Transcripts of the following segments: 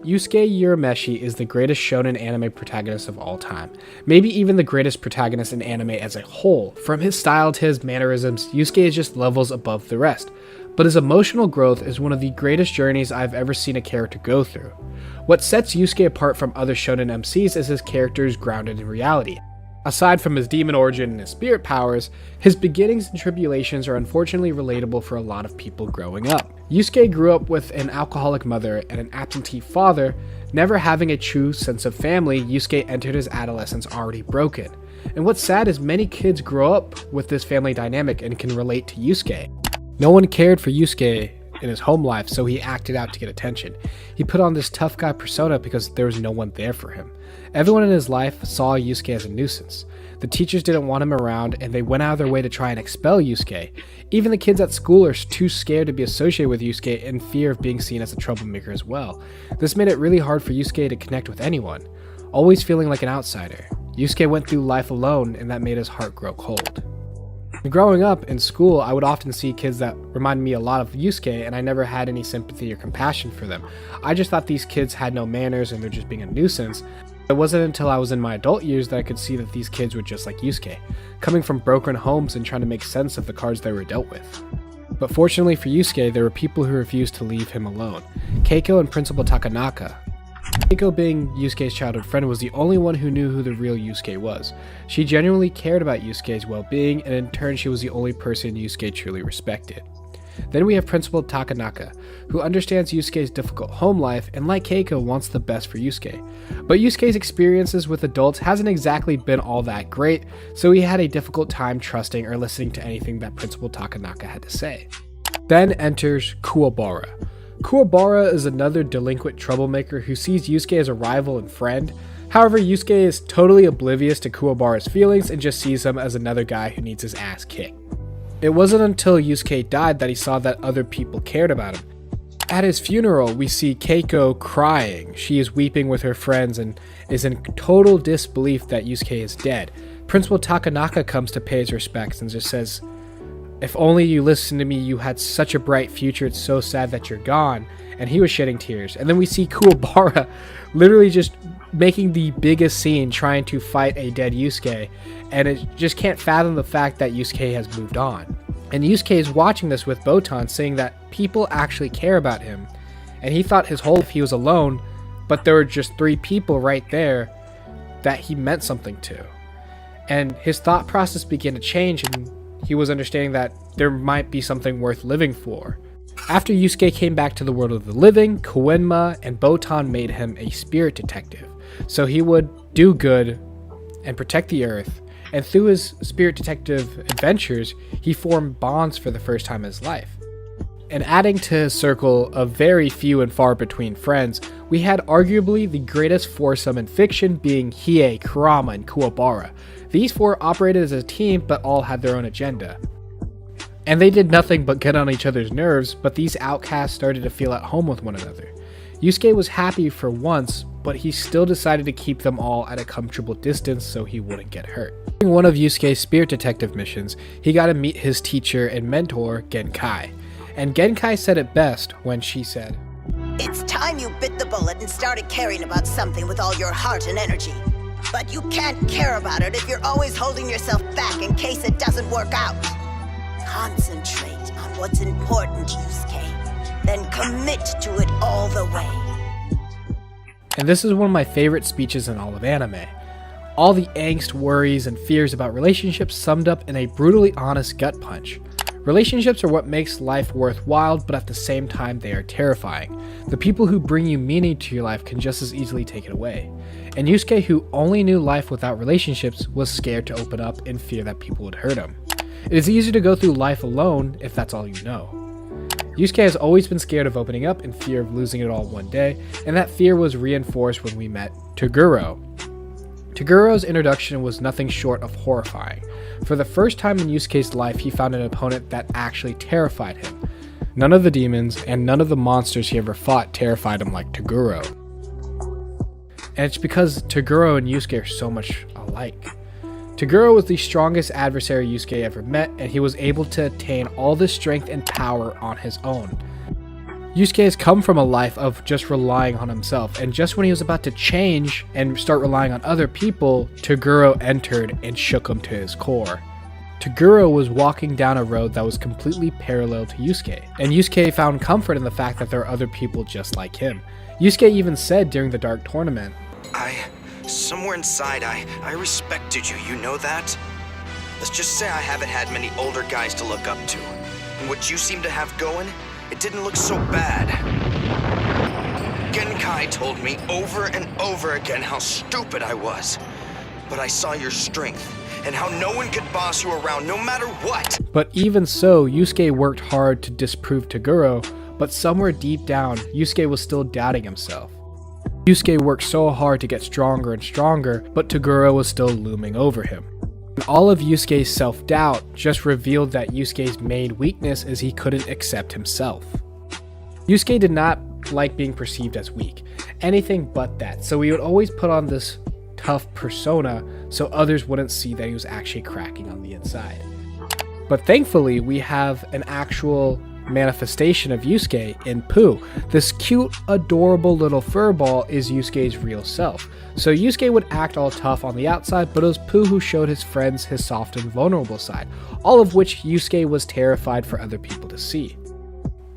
Yusuke Urameshi is the greatest shonen anime protagonist of all time. Maybe even the greatest protagonist in anime as a whole. From his style to his mannerisms, Yusuke is just levels above the rest. But his emotional growth is one of the greatest journeys I've ever seen a character go through. What sets Yusuke apart from other shonen MCs is his character is grounded in reality. Aside from his demon origin and his spirit powers, his beginnings and tribulations are unfortunately relatable for a lot of people growing up. Yusuke grew up with an alcoholic mother and an absentee father. Never having a true sense of family, Yusuke entered his adolescence already broken. And what's sad is many kids grow up with this family dynamic and can relate to Yusuke. No one cared for Yusuke in his home life, so he acted out to get attention. He put on this tough guy persona because there was no one there for him. Everyone in his life saw Yusuke as a nuisance. The teachers didn't want him around, and they went out of their way to try and expel Yusuke. Even the kids at school are too scared to be associated with Yusuke in fear of being seen as a troublemaker as well. This made it really hard for Yusuke to connect with anyone, always feeling like an outsider. Yusuke went through life alone, and that made his heart grow cold. Growing up in school, I would often see kids that reminded me a lot of Yusuke, and I never had any sympathy or compassion for them. I just thought these kids had no manners and they're just being a nuisance. It wasn't until I was in my adult years that I could see that these kids were just like Yusuke, coming from broken homes and trying to make sense of the cards they were dealt with. But fortunately for Yusuke, there were people who refused to leave him alone. Keiko and Principal Takanaka. Keiko, being Yusuke's childhood friend, was the only one who knew who the real Yusuke was. She genuinely cared about Yusuke's well-being, and in turn she was the only person Yusuke truly respected. Then we have Principal Takanaka, who understands Yusuke's difficult home life and, like Keiko, wants the best for Yusuke. But Yusuke's experiences with adults hasn't exactly been all that great, so he had a difficult time trusting or listening to anything that Principal Takanaka had to say. Then enters Kuwabara. Kuwabara is another delinquent troublemaker who sees Yusuke as a rival and friend. However, Yusuke is totally oblivious to Kuwabara's feelings and just sees him as another guy who needs his ass kicked. It wasn't until Yusuke died that he saw that other people cared about him. At his funeral, we see Keiko crying. She is weeping with her friends and is in total disbelief that Yusuke is dead. Principal Takanaka comes to pay his respects and just says, "If only you listened to me, you had such a bright future, it's so sad that you're gone." And he was shedding tears. And then we see Kuwabara literally just making the biggest scene trying to fight a dead Yusuke, and it just can't fathom the fact that Yusuke has moved on. And Yusuke is watching this with Botan, saying that people actually care about him, and he thought his whole life he was alone, but there were just 3 people right there that he meant something to. And his thought process began to change, and he was understanding that there might be something worth living for. After Yusuke came back to the world of the living, Koenma and Botan made him a spirit detective, so he would do good and protect the earth, and through his spirit detective adventures, he formed bonds for the first time in his life. And adding to his circle of very few and far between friends, we had arguably the greatest foursome in fiction, being Hiei, Kurama, and Kuwabara. These 4 operated as a team, but all had their own agenda. And they did nothing but get on each other's nerves, but these outcasts started to feel at home with one another. Yusuke was happy for once, but he still decided to keep them all at a comfortable distance so he wouldn't get hurt. During one of Yusuke's spirit detective missions, he got to meet his teacher and mentor, Genkai. And Genkai said it best when she said, "It's time you bit the bullet and started caring about something with all your heart and energy. But you can't care about it if you're always holding yourself back in case it doesn't work out. Concentrate on what's important, Yusuke. Then commit to it all the way." And this is one of my favorite speeches in all of anime. All the angst, worries, and fears about relationships summed up in a brutally honest gut punch. Relationships are what makes life worthwhile, but at the same time they are terrifying. The people who bring you meaning to your life can just as easily take it away. And Yusuke, who only knew life without relationships, was scared to open up in fear that people would hurt him. It is easier to go through life alone if that's all you know. Yusuke has always been scared of opening up in fear of losing it all one day, and that fear was reinforced when we met Toguro. Toguro's introduction was nothing short of horrifying. For the first time in Yusuke's life, he found an opponent that actually terrified him. None of the demons and none of the monsters he ever fought terrified him like Toguro. And it's because Toguro and Yusuke are so much alike. Toguro was the strongest adversary Yusuke ever met, and he was able to attain all this strength and power on his own. Yusuke has come from a life of just relying on himself, and just when he was about to change and start relying on other people, Toguro entered and shook him to his core. Toguro was walking down a road that was completely parallel to Yusuke, and Yusuke found comfort in the fact that there are other people just like him. Yusuke even said during the Dark Tournament, Somewhere inside, I respected you, you know that? Let's just say I haven't had many older guys to look up to. And what you seem to have going, it didn't look so bad. Genkai told me over and over again how stupid I was. But I saw your strength, and how no one could boss you around no matter what. But even so, Yusuke worked hard to disprove Toguro, but somewhere deep down, Yusuke was still doubting himself. Yusuke worked so hard to get stronger and stronger, but Toguro was still looming over him. And all of Yusuke's self-doubt just revealed that Yusuke's main weakness is he couldn't accept himself. Yusuke did not like being perceived as weak, anything but that, so he would always put on this tough persona so others wouldn't see that he was actually cracking on the inside. But thankfully, we have an actual manifestation of Yusuke in Pooh. This cute, adorable little furball is Yusuke's real self. So Yusuke would act all tough on the outside, but it was Pooh who showed his friends his soft and vulnerable side, all of which Yusuke was terrified for other people to see.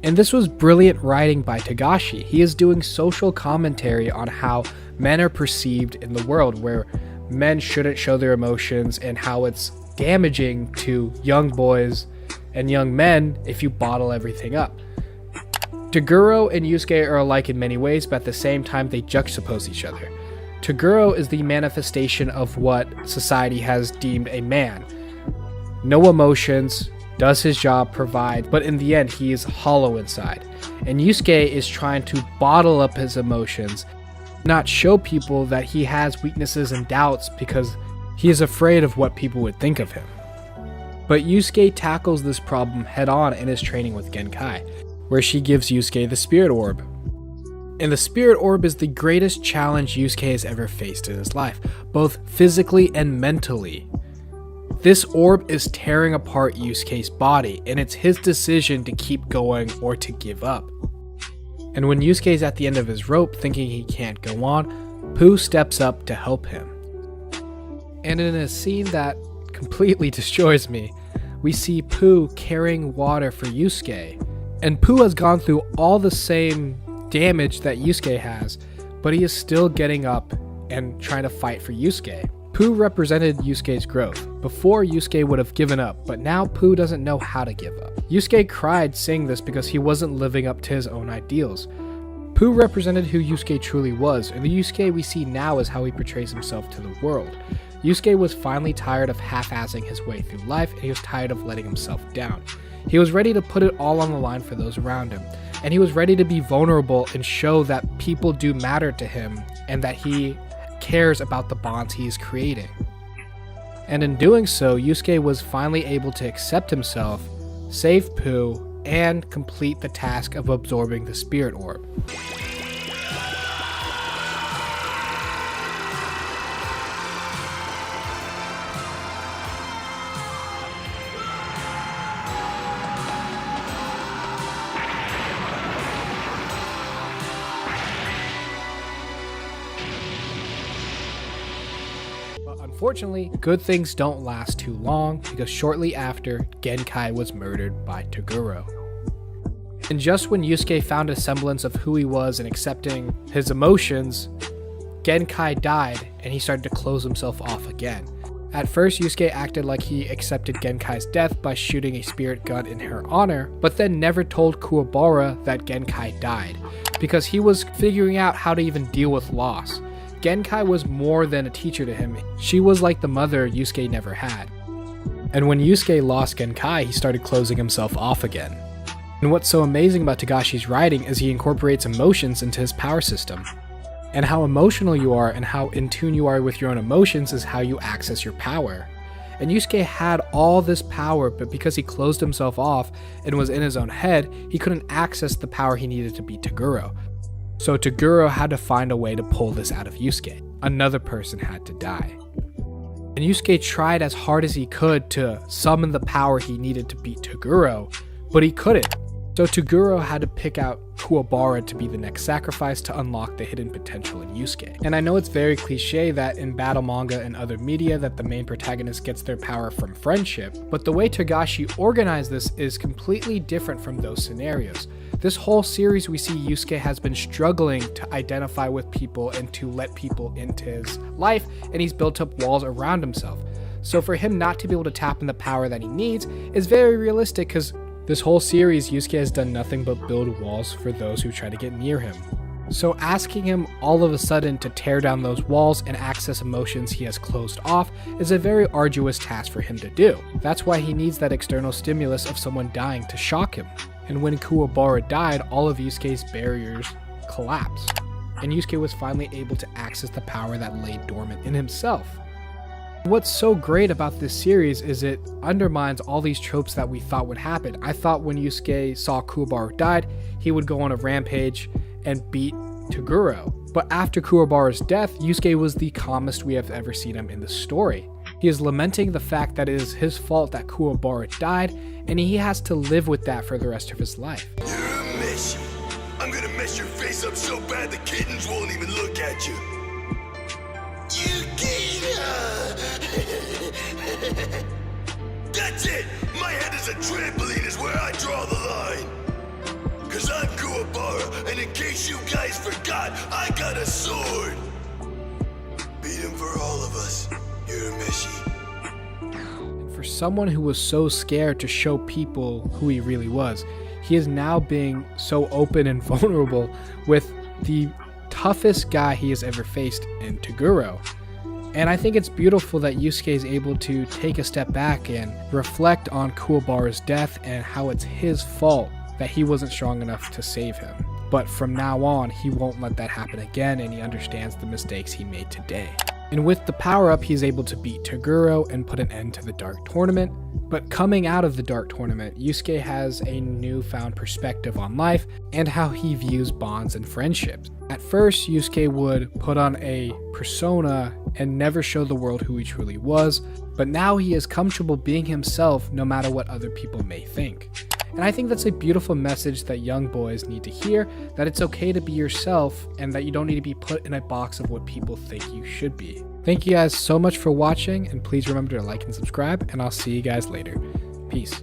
And this was brilliant writing by Togashi. He is doing social commentary on how men are perceived in the world, where men shouldn't show their emotions and how it's damaging to young boys and young men if you bottle everything up. Toguro and Yusuke are alike in many ways, but at the same time they juxtapose each other. Toguro is the manifestation of what society has deemed a man. No emotions, does his job, provide, but in the end he is hollow inside. And Yusuke is trying to bottle up his emotions, not show people that he has weaknesses and doubts because he is afraid of what people would think of him. But Yusuke tackles this problem head on in his training with Genkai, where she gives Yusuke the Spirit Orb. And the Spirit Orb is the greatest challenge Yusuke has ever faced in his life, both physically and mentally. This orb is tearing apart Yusuke's body, and it's his decision to keep going or to give up. And when Yusuke is at the end of his rope thinking he can't go on, Pooh steps up to help him. And in a scene that completely destroys me, we see Pooh carrying water for Yusuke. And Pooh has gone through all the same damage that Yusuke has, but he is still getting up and trying to fight for Yusuke. Pooh represented Yusuke's growth. Before, Yusuke would have given up, but now Pooh doesn't know how to give up. Yusuke cried saying this because he wasn't living up to his own ideals. Pooh represented who Yusuke truly was, and the Yusuke we see now is how he portrays himself to the world. Yusuke was finally tired of half-assing his way through life, and he was tired of letting himself down. He was ready to put it all on the line for those around him, and he was ready to be vulnerable and show that people do matter to him, and that he cares about the bonds he is creating. And in doing so, Yusuke was finally able to accept himself, save Pooh, and complete the task of absorbing the Spirit Orb. Unfortunately, good things don't last too long, because shortly after, Genkai was murdered by Toguro. And just when Yusuke found a semblance of who he was and accepting his emotions, Genkai died and he started to close himself off again. At first, Yusuke acted like he accepted Genkai's death by shooting a spirit gun in her honor, but then never told Kuwabara that Genkai died, because he was figuring out how to even deal with loss. Genkai was more than a teacher to him. She was like the mother Yusuke never had. And when Yusuke lost Genkai, he started closing himself off again. And what's so amazing about Togashi's writing is he incorporates emotions into his power system. And how emotional you are and how in tune you are with your own emotions is how you access your power. And Yusuke had all this power, but because he closed himself off and was in his own head, he couldn't access the power he needed to beat Toguro. So Toguro had to find a way to pull this out of Yusuke. Another person had to die. And Yusuke tried as hard as he could to summon the power he needed to beat Toguro, but he couldn't. So Toguro had to pick out Kuwabara to be the next sacrifice to unlock the hidden potential in Yusuke. And I know it's very cliche that in battle manga and other media that the main protagonist gets their power from friendship, but the way Togashi organized this is completely different from those scenarios. This whole series we see Yusuke has been struggling to identify with people and to let people into his life, and he's built up walls around himself. So for him not to be able to tap in the power that he needs is very realistic, because this whole series, Yusuke has done nothing but build walls for those who try to get near him. So asking him all of a sudden to tear down those walls and access emotions he has closed off is a very arduous task for him to do. That's why he needs that external stimulus of someone dying to shock him. And when Kuwabara died, all of Yusuke's barriers collapsed. And Yusuke was finally able to access the power that lay dormant in himself. What's so great about this series is it undermines all these tropes that we thought would happen. I thought when Yusuke saw Kuwabara died, he would go on a rampage and beat Toguro. But after Kuwabara's death, Yusuke was the calmest we have ever seen him in the story. He is lamenting the fact that it is his fault that Kuwabara died, and he has to live with that for the rest of his life. Urameshi, I'm gonna mess your face up so bad the kittens won't even look at you. That's it! My head is a trampoline is where I draw the line. Cause I'm Kuwabara, and in case you guys forgot, I got a sword. Beat him for all of us, Urameshi. For someone who was so scared to show people who he really was, he is now being so open and vulnerable with the toughest guy he has ever faced in Toguro. And I think it's beautiful that Yusuke is able to take a step back and reflect on Kuwabara's death and how it's his fault that he wasn't strong enough to save him. But from now on, he won't let that happen again, and he understands the mistakes he made today. And with the power-up, he's able to beat Toguro and put an end to the Dark Tournament. But coming out of the Dark Tournament, Yusuke has a newfound perspective on life and how he views bonds and friendships. At first, Yusuke would put on a persona and never show the world who he truly was, but now he is comfortable being himself no matter what other people may think. And I think that's a beautiful message that young boys need to hear, that it's okay to be yourself and that you don't need to be put in a box of what people think you should be. Thank you guys so much for watching, and please remember to like and subscribe, and I'll see you guys later. Peace.